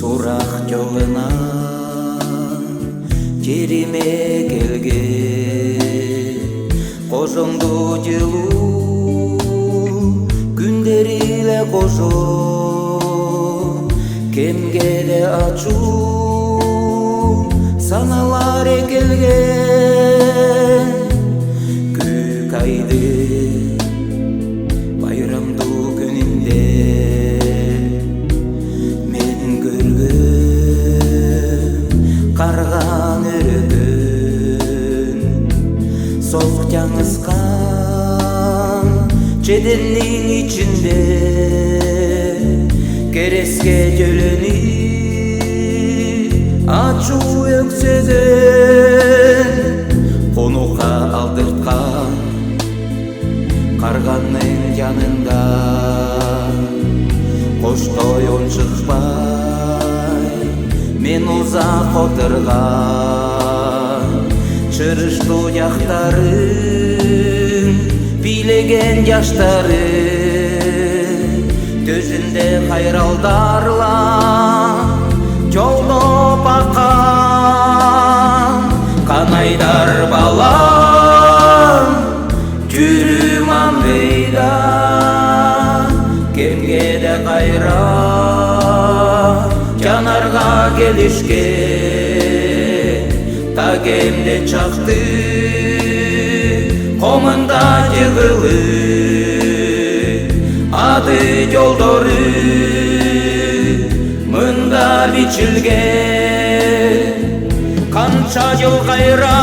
Сурақ жоғына кериме келген қожоңду жылуу күндері эле кожо кемге де ачуу саналар келген көк айды байрамдуу күнүндө карган өрөгөн соқ жаңызган жеденнин ичинде кереске жөлөнүп ачуу өксөгөн конукка алдырткан карганын жанында коштой ончукпай мен узак отурган чырыштуу жактарын бийлеген жаштарын көзүндө кайралдарла жолдоп аккан канайдар балам жүрүм андыйда кемге де кайра жанарга келишкен тагемде чакты комунда жыгылып ады жолдору мында бичилген канча жыл кайра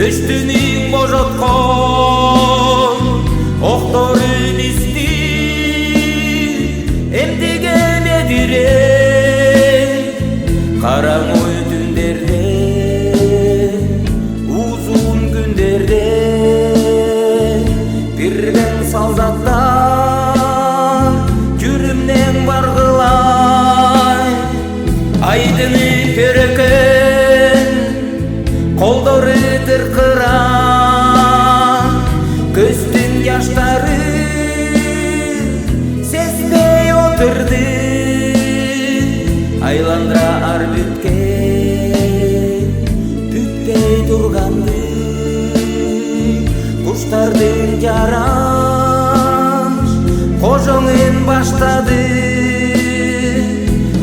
үстүнүн божоткон октору бизди эмдеге караңгы түндерде узун күндерде бирден солдаттар жүрүмнен баргылай айдыны көрөкөн колдору тыркыран көздүн жаштары сезбей отурду айландыра ар бүтпей турганды куштардын жараш кожоңун баштады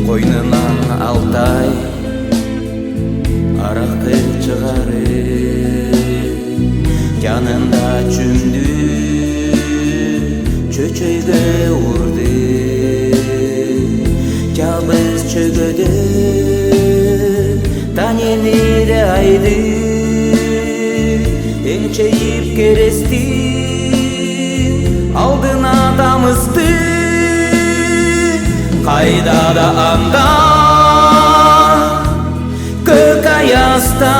койнунан алтай аракы чыгарып жанында чүмдү чөчөйгө урду жабыз чөгөдө танемире айды эңчейип керести алдына тамызды кайда да анда көк аязда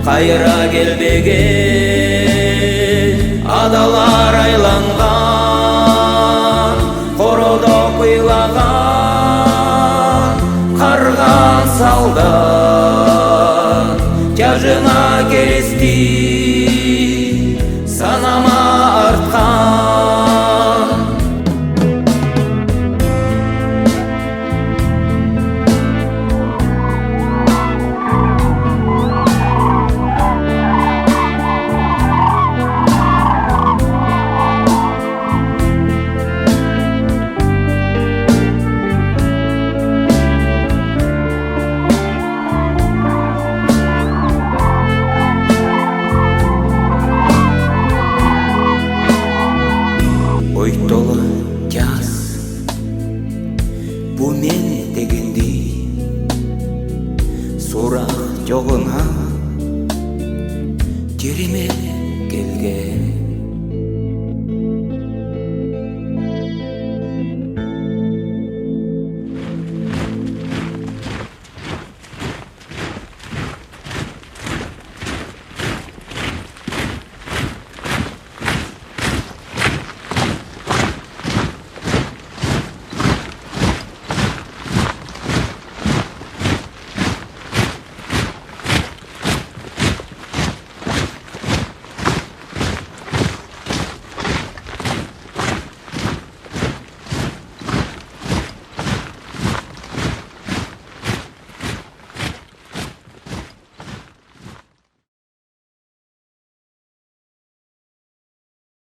кайра келбеген адалар айланган коrodо кыйлаган карган солдат жажына керести